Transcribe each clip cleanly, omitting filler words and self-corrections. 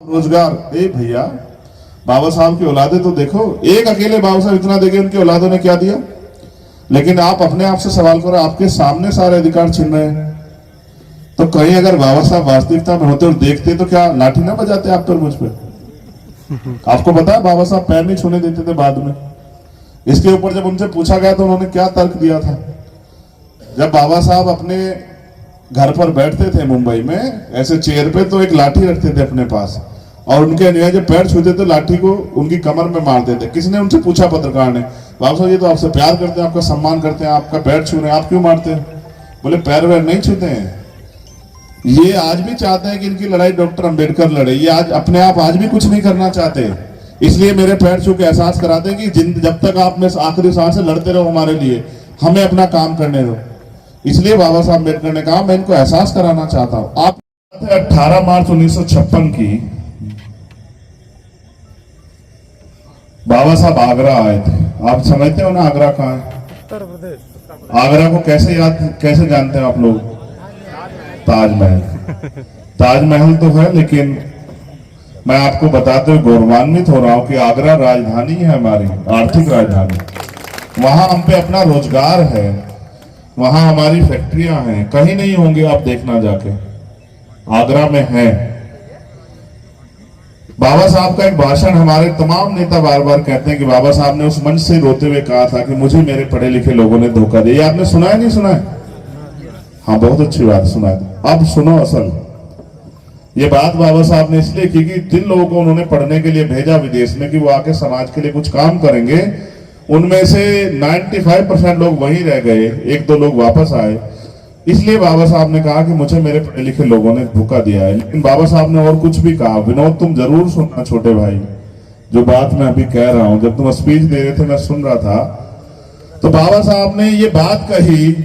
रोजगार। ए भैया, बाबा साहब की औलादे तो देखो, एक अकेले बाबा साहब इतना देके उनकी औलादों ने क्या दिया। लेकिन आप अपने आप से सवाल करो, आपके सामने सारे अधिकार छीन रहे हैं। तो कहीं अगर बाबा साहब वास्तविकता में होते और देखते तो क्या लाठी ना बजाते आप पर, मुझ पे? आपको पता है बाबा साहब पैर नहीं छूने देते थे बाद में। इसके ऊपर जब उनसे पूछा गया तो उन्होंने क्या तर्क दिया था। जब बाबा साहब अपने घर पर बैठते थे मुंबई में ऐसे चेयर पे, तो एक लाठी रखते थे अपने पास और उनके अनुयायी जब पैर छूते थे लाठी को उनकी कमर में मारते थे। किसी ने उनसे पूछा, पत्रकार ने, बाबा साहब ये तो आपसे प्यार करते हैं, आपका सम्मान करते हैं, आपका पैर छू रहे हैं, आप क्यों मारते हैं? बोले पैर वैर नहीं छूते हैं, ये आज भी चाहते हैं कि इनकी लड़ाई डॉक्टर अंबेडकर लड़े। ये आज अपने आप आज भी कुछ नहीं करना चाहते, इसलिए मेरे पैर छू के एहसास कराते हैं कि जब तक आप में आखिरी सांस से लड़ते रहो हमारे लिए, हमें अपना काम करने दो। इसलिए बाबा साहब अम्बेडकर ने कहा मैं इनको एहसास कराना चाहता हूं। आप 18 मार्च 1956 की बाबा साहब आगरा आए थे। आप समझते हो ना आगरा कहाँ है? उत्तर प्रदेश। आगरा को कैसे जानते हैं आप लोग? ताजमहल। ताजमहल तो है, लेकिन मैं आपको बताते हुए गौरवान्वित हो रहा हूं कि आगरा राजधानी है हमारी, आर्थिक राजधानी। वहां हम पे अपना रोजगार है, वहां हमारी फैक्ट्रियां हैं, कहीं नहीं होंगे आप देखना जाके, आगरा में है। बाबा साहब का एक भाषण हमारे तमाम नेता बार बार कहते हैं कि बाबा साहब ने उस मंच से रोते हुए कहा था कि मुझे मेरे पढ़े लिखे लोगों ने धोखा दिया। ये आपने सुना है नहीं सुना है? हाँ, बहुत अच्छी बात, सुना है। अब सुनो, असल ये बात बाबा साहब ने इसलिए की कि जिन लोगों को उन्होंने पढ़ने के लिए भेजा विदेश में कि वो आके समाज के लिए कुछ काम करेंगे, उनमें से 95% लोग वहीं रह गए, 1-2 लोग वापस आए। इसलिए बाबा साहब ने कहा कि मुझे मेरे पढ़े लिखे लोगों ने धोखा दिया है। लेकिन बाबा साहब ने और कुछ भी कहा। विनोद, तुम जरूर सुनना छोटे भाई, जो बात मैं अभी कह रहा हूं। जब तुम स्पीच दे रहे थे मैं सुन रहा था, तो बाबा साहब ने ये बात कही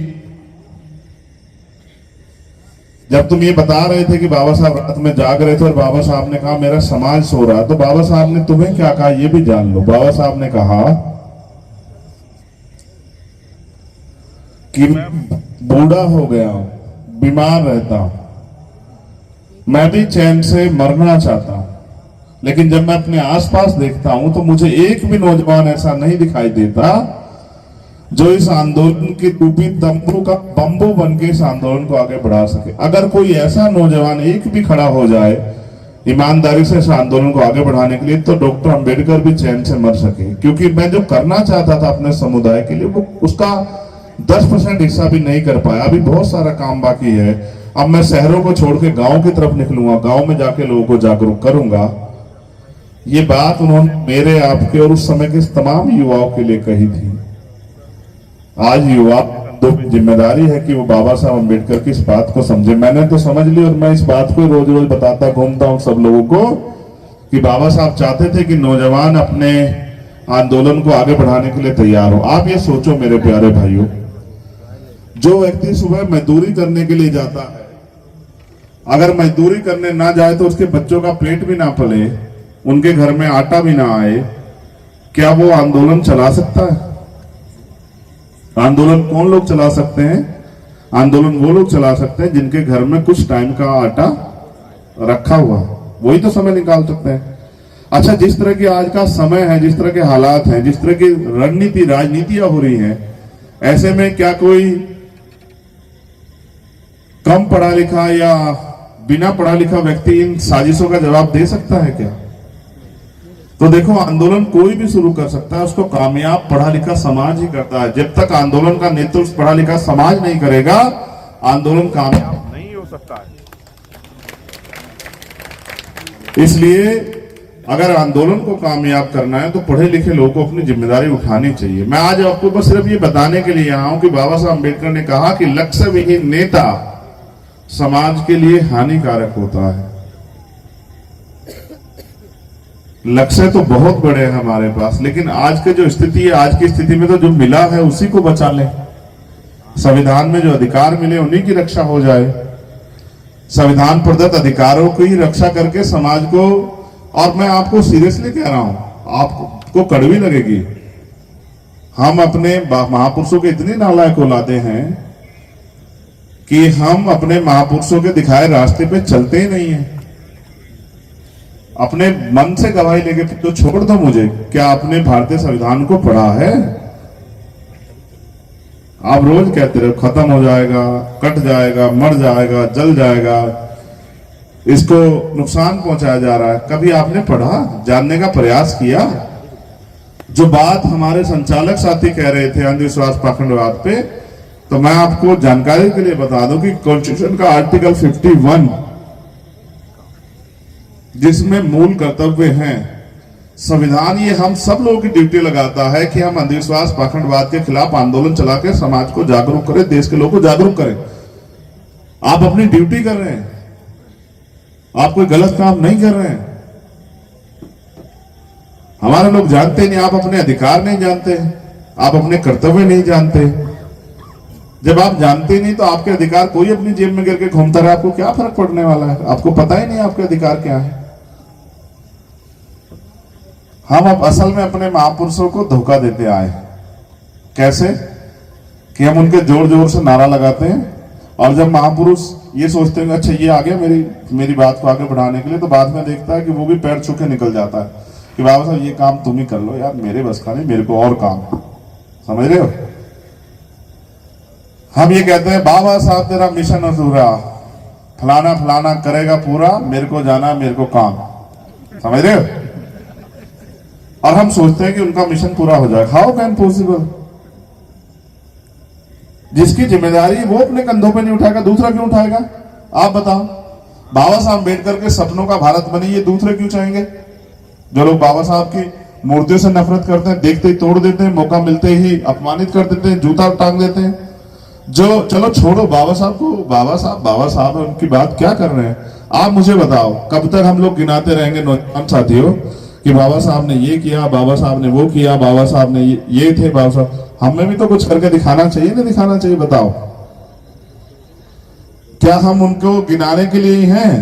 जब तुम ये बता रहे थे कि बाबा साहब रात में जाग रहे थे और बाबा साहब ने कहा मेरा समाज सो रहा। तो बाबा साहब ने तुम्हें क्या कहा ये भी जान लो। बाबा साहब ने कहा कि मैं बूढ़ा हो गया हूं, बीमार रहता हूं, मैं भी चैन से मरना चाहता हूं, लेकिन जब मैं अपने आसपास देखता हूं तो मुझे एक भी नौजवान ऐसा नहीं दिखाई देता जो इस आंदोलन की टूपी तंबू का बंबू बन के इस आंदोलन को आगे बढ़ा सके। अगर कोई ऐसा नौजवान एक भी खड़ा हो जाए ईमानदारी से इस आंदोलन को आगे बढ़ाने के लिए, तो डॉक्टर अंबेडकर भी चैन से मर सके। क्योंकि मैं जो करना चाहता था अपने समुदाय के लिए, वो उसका 10% हिस्सा भी नहीं कर पाया। अभी बहुत सारा काम बाकी है। अब मैं शहरों को छोड़ के गांव की तरफ निकलूंगा, गांव में जाके लोगों को जागरूक करूंगा। ये बात उन्होंने मेरे, आपके और उस समय के तमाम युवाओं के लिए कही थी। आज युवा तो जिम्मेदारी है कि वो बाबा साहब अम्बेडकर की इस बात को समझे। मैंने तो समझ ली और मैं इस बात को रोज रोज बताता घूमता हूं सब लोगों को कि बाबा साहब चाहते थे कि नौजवान अपने आंदोलन को आगे बढ़ाने के लिए तैयार हो। आप ये सोचो मेरे प्यारे भाइयों, जो व्यक्ति सुबह मजदूरी करने के लिए जाता है, अगर मजदूरी करने ना जाए तो उसके बच्चों का पेट भी ना पले, उनके घर में आटा भी ना आए, क्या वो आंदोलन चला सकता है? आंदोलन कौन लोग चला सकते हैं? आंदोलन वो लोग चला सकते हैं जिनके घर में कुछ टाइम का आटा रखा हुआ, वही तो समय निकाल सकते हैं। अच्छा, जिस तरह की आज का समय है, जिस तरह के हालात हैं, जिस तरह की रणनीति राजनीतियां हो रही हैं, ऐसे में क्या कोई कम पढ़ा लिखा या बिना पढ़ा लिखा व्यक्ति इन साजिशों का जवाब दे सकता है क्या? तो देखो, आंदोलन कोई भी शुरू कर सकता है, उसको कामयाब पढ़ा लिखा समाज ही करता है। जब तक आंदोलन का नेतृत्व पढ़ा लिखा समाज नहीं करेगा, आंदोलन कामयाब नहीं हो सकता है। इसलिए अगर आंदोलन को कामयाब करना है तो पढ़े लिखे लोगों को अपनी जिम्मेदारी उठानी चाहिए। मैं आज आपको बस सिर्फ ये बताने के लिए यहाँ हूं कि बाबा साहब अम्बेडकर ने कहा कि लक्ष्य विहीन नेता समाज के लिए हानिकारक होता है। लक्ष्य तो बहुत बड़े हैं हमारे पास, लेकिन आज की जो स्थिति है, आज की स्थिति में तो जो मिला है उसी को बचा लें। संविधान में जो अधिकार मिले उन्हीं की रक्षा हो जाए। संविधान प्रदत्त अधिकारों की रक्षा करके समाज को, और मैं आपको सीरियसली कह रहा हूं, आपको कड़वी लगेगी, हम अपने महापुरुषों के इतने नालायक औलादे हैं कि हम अपने महापुरुषों के दिखाए रास्ते पे चलते ही नहीं है। अपने मन से गवाही लेके तो छोड़ दो मुझे, क्या आपने भारतीय संविधान को पढ़ा है? आप रोज कहते रहो खत्म हो जाएगा, कट जाएगा, मर जाएगा, जल जाएगा, इसको नुकसान पहुंचाया जा रहा है। कभी आपने पढ़ा, जानने का प्रयास किया? जो बात हमारे संचालक साथी कह रहे थे अंधविश्वास पाखंडवाद पे, तो मैं आपको जानकारी के लिए बता दूं कि कॉन्स्टिट्यूशन का आर्टिकल 51 जिसमें मूल कर्तव्य हैं, संविधान ये हम सब लोगों की ड्यूटी लगाता है कि हम अंधविश्वास पाखंडवाद के खिलाफ आंदोलन चला के समाज को जागरूक करें, देश के लोगों को जागरूक करें। आप अपनी ड्यूटी कर रहे हैं, आप कोई गलत काम नहीं कर रहे हैं। हमारे लोग जानते नहीं, आप अपने अधिकार नहीं जानते, आप अपने कर्तव्य नहीं जानते। जब आप जानते नहीं तो आपके अधिकार कोई अपनी जेब में करके घूमता रहा, आपको क्या फर्क पड़ने वाला है? आपको पता ही नहीं आपके अधिकार क्या है। हम अब असल में अपने महापुरुषों को धोखा देते आए। कैसे? कि हम उनके जोर जोर से नारा लगाते हैं, और जब महापुरुष ये सोचते हैं अच्छा ये आ गया मेरी बात को आगे बढ़ाने के लिए, तो बाद में देखता है कि वो भी पैर छू के निकल जाता है कि बाबा साहब ये काम तुम ही कर लो यार, मेरे बस का नहीं, मेरे को और काम। समझ रहे हो? हम ये कहते हैं बाबा साहब तेरा मिशन अधूरा, फलाना फलाना करेगा पूरा, मेरे को जाना, मेरे को काम। समझ रहे हो? और हम सोचते हैं कि उनका मिशन पूरा हो जाएगा। How can possible? जिसकी जिम्मेदारी वो अपने कंधों पे नहीं उठाएगा, दूसरा क्यों उठाएगा? आप बताओ। बाबा साहब अम्बेडकर के सपनों का भारत बने, ये दूसरे क्यों चाहेंगे? जो लोग बाबा साहब की मूर्तियों से नफरत करते हैं, देखते ही तोड़ देते हैं, मौका मिलते ही अपमानित कर देते हैं, जूता टांग देते हैं। जो चलो छोड़ो बाबा साहब को, बाबा साहब है, उनकी बात क्या कर रहे हैं? आप मुझे बताओ, कब तक हम लोग गिनाते रहेंगे नौजवान साथियों कि बाबा साहब ने ये किया, बाबा साहब ने वो किया, बाबा साहब ने ये थे, बाबा साहब। हमें भी तो कुछ करके दिखाना चाहिए, नहीं दिखाना चाहिए? बताओ, क्या हम उनको गिनाने के लिए ही हैं?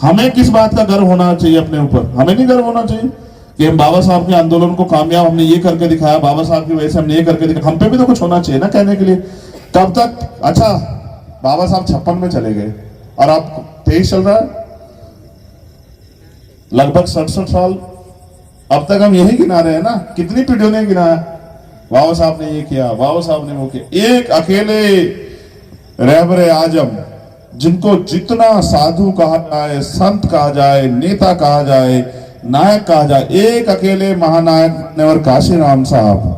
हमें किस बात का गर्व होना चाहिए अपने ऊपर? हमें नहीं गर्व होना चाहिए कि हम बाबा साहब के आंदोलन को कामयाब हमने ये करके दिखाया, बाबा साहब की वजह से हमने ये करके दिखाया। हम पे भी तो कुछ होना चाहिए ना कहने के लिए। कब तक? अच्छा, बाबा साहब 56 में चले गए और आप 23 चल रहा है, लगभग 67 साल। अब तक हम यही गिना रहे हैं ना। कितनी पीढ़ियों ने गिनाया बाबा साहब ने ये किया, बाबा साहब ने वो किया। एक अकेले रहबरे आजम, जिनको जितना साधु कहा जाए, संत कहा जाए, नेता कहा जाए, नायक कहा जाए, एक अकेले महानायक और काशीराम साहब,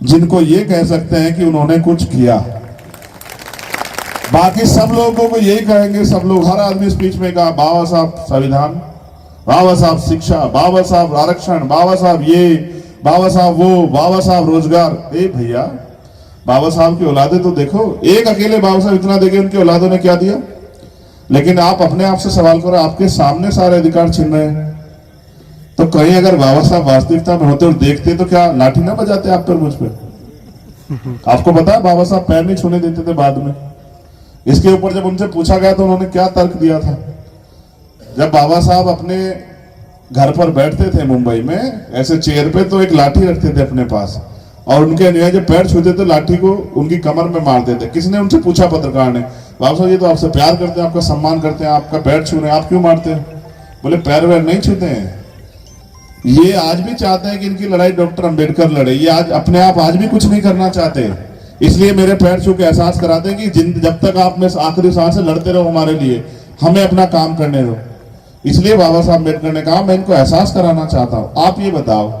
जिनको ये कह सकते हैं कि उन्होंने कुछ किया। बाकी सब लोगों को यही कहेंगे, सब लोग, हर आदमी स्पीच में कहा बाबा साहब संविधान, बाबा साहब शिक्षा, बाबा साहब आरक्षण, बाबा साहब ये, बाबा साहब वो, बाबा साहब रोजगार। ए भैया, बाबा साहब की औलादे तो देखो। एक अकेले बाबा साहब इतना देखे, उनकी औलादों ने क्या दिया? लेकिन आप अपने आप से सवाल करो, आपके सामने सारे अधिकार छीन रहे हैं। तो कहीं अगर बाबा साहब वास्तविकता में होते और देखते तो क्या लाठी ना बजाते आप पर, मुझ पर? आपको पता है बाबा साहब पैर नहीं छूने देते थे बाद में। इसके ऊपर जब उनसे पूछा गया तो उन्होंने क्या तर्क दिया था? जब बाबा साहब अपने घर पर बैठते थे मुंबई में ऐसे चेयर पे, तो एक लाठी रखते थे अपने पास, और उनके अनुयायी जब पैर छूते थे लाठी को उनकी कमर में मारते थे। किसने उनसे पूछा? पत्रकार ने, बाबा साहब ये तो आपसे प्यार करते हैं, आपका सम्मान करते हैं, आपका पैर छू रहे हैं, आप क्यों मारते हैं? बोले पैर वैर नहीं छूते हैं, ये आज भी चाहते हैं कि इनकी लड़ाई डॉक्टर अंबेडकर लड़े। ये आज अपने आप आज भी कुछ नहीं करना चाहते, इसलिए मेरे पैर छू के एहसास कराते हैं कि जब तक आप में आखिरी सांस है लड़ते रहो हमारे लिए, हमें अपना काम करने दो। इसलिए बाबा साहब अम्बेडकर ने कहा मैं इनको एहसास कराना चाहता हूं। आप ये बताओ,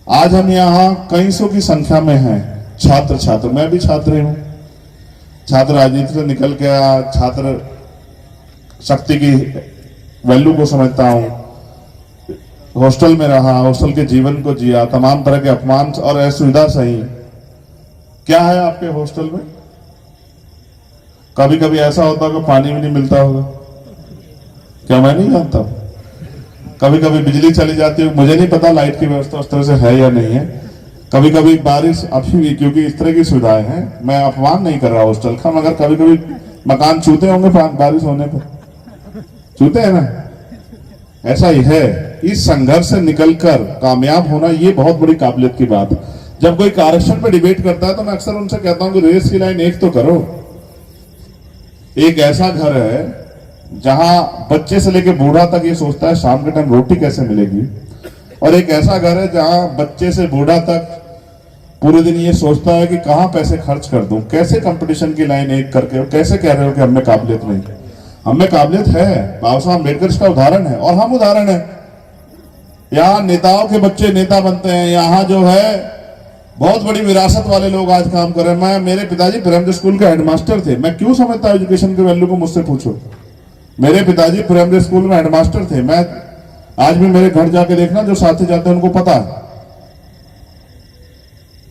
आज हम यहाँ कई सौ की संख्या में हैं, छात्र, मैं भी छात्र हूं, छात्र राजनीति से निकल के आया, छात्र शक्ति की वैल्यू को समझता हूं, हॉस्टल में रहा, हॉस्टल के जीवन को जिया, तमाम तरह के अपमान और असुविधा सही। क्या है आपके हॉस्टल में? कभी कभी ऐसा होता होगा पानी भी नहीं मिलता होगा, क्या मैं नहीं जानता? कभी कभी बिजली चली जाती है, मुझे नहीं पता लाइट की व्यवस्था उस तरह से है या नहीं है। कभी कभी बारिश, अभी भी क्योंकि इस तरह की सुविधाएं हैं, मैं अपमान नहीं कर रहा हॉस्टल का, मगर कभी कभी मकान छूते होंगे बारिश होने पर, छूते हैं ना? ऐसा ही है। इस संघर्ष से निकलकर कामयाब होना ये बहुत बड़ी काबिलियत की बात है। जब कोई आरक्षण पे डिबेट करता है तो मैं अक्सर उनसे कहता हूं कि रेस की लाइन एक तो करो। एक ऐसा घर है जहां बच्चे से लेकर बूढ़ा तक ये सोचता है शाम के टाइम रोटी कैसे मिलेगी, और एक ऐसा घर है जहां बच्चे से बूढ़ा तक पूरे दिन ये सोचता है कि कहां पैसे खर्च कर दूं, कैसे कंपटीशन की लाइन एक करके, और कैसे कह रहे हो कि हमें काबिलियत नहीं। हमें काबिलियत है, बाबा साहब अम्बेडकर इसका उदाहरण है और हम उदाहरण है। यहाँ नेताओं के बच्चे नेता बनते हैं, यहाँ जो है बहुत बड़ी विरासत वाले लोग आज काम कर रहे हैं। मेरे पिताजी प्राइमरी स्कूल के हेडमास्टर थे। मैं क्यों समझता हूं एजुकेशन के वैल्यू को, मुझसे पूछो। मेरे पिताजी प्राइमरी स्कूल में हेडमास्टर थे। मैं आज भी मेरे घर जाके देखना, जो साथी जाते हैं उनको पता है।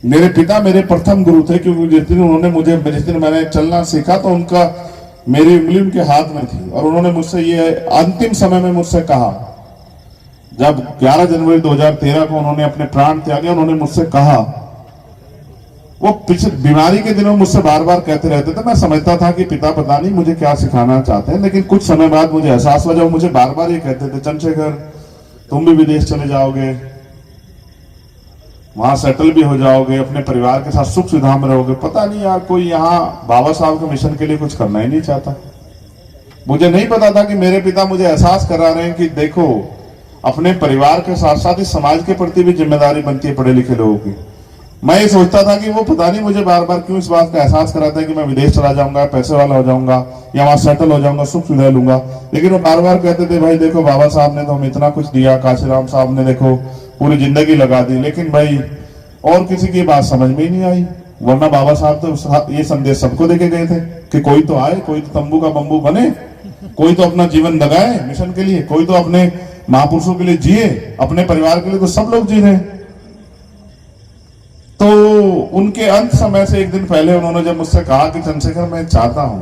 मेरे पिता मेरे प्रथम गुरु थे, क्योंकि जिस दिन मैंने चलना सीखा तो उनका मेरी उंगली उनके हाथ में थी, और उन्होंने मुझसे ये अंतिम समय में मुझसे कहा, जब 11 जनवरी 2013 को उन्होंने अपने प्राण त्यागे, उन्होंने मुझसे कहा, वो पिछले बीमारी के दिनों मुझसे बार बार कहते रहते थे। मैं समझता था कि पिता पता नहीं मुझे क्या सिखाना चाहते हैं, लेकिन कुछ समय बाद मुझे एहसास हुआ, जब मुझे बार बार ये कहते थे, चंद्रशेखर तुम भी विदेश चले जाओगे, वहां सेटल भी हो जाओगे, अपने परिवार के साथ सुख सुविधा में रहोगे, पता नहीं यार कोई यहाँ बाबा साहब के मिशन के लिए कुछ करना ही नहीं चाहता। मुझे नहीं पता था कि मेरे पिता मुझे एहसास करा रहे हैं कि देखो, अपने परिवार के साथ साथ इस समाज के प्रति भी जिम्मेदारी बनती है पढ़े लिखे लोगों की। मैं ये सोचता था कि वो पता नहीं मुझे बार बार क्यों इस बात का एहसास कराता है कि मैं विदेश चला जाऊंगा, पैसे वाला हो जाऊंगा, या वहां सेटल हो जाऊंगा, सुख सुविधा लूंगा। लेकिन वो बार बार कहते थे, भाई देखो बाबा साहब ने तो हमें इतना कुछ दिया, काशीराम साहब ने देखो पूरी जिंदगी लगा दी, लेकिन भाई और किसी की बात समझ में ही नहीं आई। वरना बाबा साहब तो ये संदेश सबको देके गए थे कि कोई तो आए, कोई तो तंबू का बंबू बने, कोई तो अपना जीवन लगाए मिशन के लिए, कोई तो अपने महापुरुषों के लिए जिए, अपने परिवार के लिए तो सब लोग जी रहे हैं। तो उनके अंत समय से एक दिन पहले उन्होंने जब मुझसे कहा कि चंद्रशेखर मैं चाहता हूं,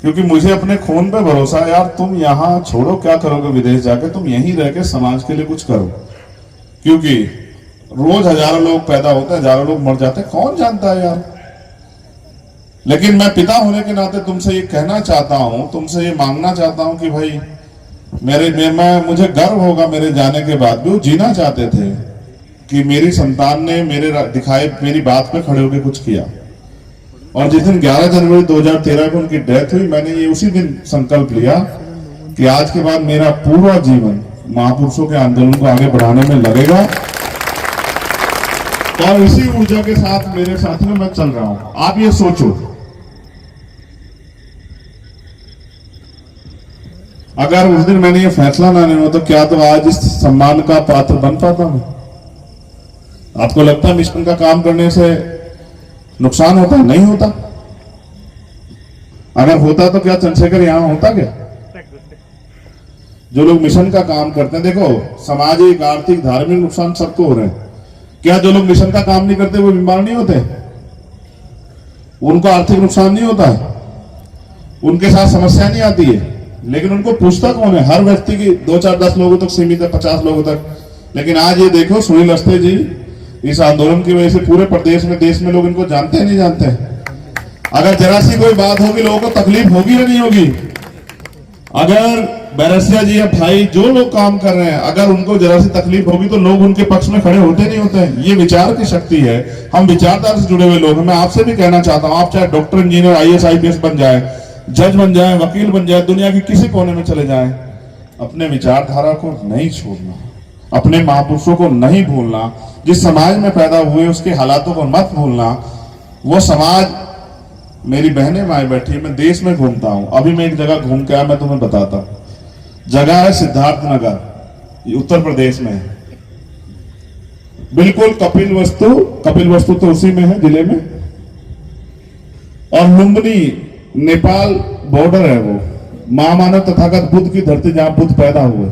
क्योंकि मुझे अपने खून पे भरोसा है यार, तुम यहां छोड़ो क्या करोगे विदेश जाके, तुम यहीं रह के समाज के लिए कुछ करो, क्योंकि रोज हजारों लोग पैदा होते हैं, हजारों लोग मर जाते हैं, कौन जानता है यार। लेकिन मैं पिता होने के नाते तुमसे ये कहना चाहता हूं, तुमसे ये मांगना चाहता हूं कि भाई मुझे गर्व होगा मेरे जाने के बाद भी। वो जीना चाहते थे कि मेरी संतान ने मेरी बात पे खड़े होकर कुछ किया। और जिस दिन 11 जनवरी 2013 को उनकी डेथ हुई, मैंने ये उसी दिन संकल्प लिया कि आज के बाद मेरा पूरा जीवन महापुरुषों के आंदोलन को आगे बढ़ाने में लगेगा, और इसी ऊर्जा के साथ मेरे साथ में मैं चल रहा हूं। आप ये सोचो, अगर उस दिन मैंने ये फैसला ना लिया तो क्या तो आज इस सम्मान का पात्र बन पाता हूं? आपको लगता है मिशन का काम करने से नुकसान होता है? नहीं होता। अगर होता तो क्या चंद्रशेखर यहां होता क्या? जो लोग मिशन का काम करते हैं, देखो सामाजिक आर्थिक धार्मिक नुकसान सबको हो रहे हैं। क्या जो लोग मिशन का काम नहीं करते वो बीमार नहीं होते? उनको आर्थिक नुकसान नहीं होता है, उनके साथ समस्या नहीं आती है, लेकिन उनको पूछता कौन है? हर व्यक्ति की 2 4 10 लोगों तक सीमित है, 50 लोगों तक। लेकिन आज ये देखो, सुनील अवस्थी जी इस आंदोलन की वजह से पूरे प्रदेश में देश में लोग इनको जानते हैं नहीं जानते हैं। अगर जरा सी कोई बात होगी लोगों को तकलीफ होगी या नहीं होगी? अगर बैरसिया जी या भाई जो लोग काम कर रहे हैं, अगर उनको जरा सी तकलीफ होगी तो लोग उनके पक्ष में खड़े होते नहीं होते हैं। ये विचार की शक्ति है, हम विचारधारा से जुड़े हुए लोग हैं। मैं आपसे भी कहना चाहता हूं, आप चाहे डॉक्टर इंजीनियर IAS IPS बन जाए, जज बन जाए, वकील बन जाए, दुनिया के किसी कोने में चले जाएं, अपने विचारधारा को नहीं छोड़ना, अपने महापुरुषों को नहीं भूलना, जिस समाज में पैदा हुए उसके हालातों को मत भूलना। वो समाज, मेरी बहनें माएँ बैठी है, मैं देश में घूमता हूं, अभी मैं एक जगह घूम के आया, मैं तुम्हें बताता। जगह है सिद्धार्थ नगर, ये उत्तर प्रदेश में है, बिल्कुल कपिल वस्तु तो उसी में है जिले में, और लुम्बिनी नेपाल बॉर्डर है। वो महामानव तथागत बुद्ध की धरती, जहां बुद्ध पैदा हुए।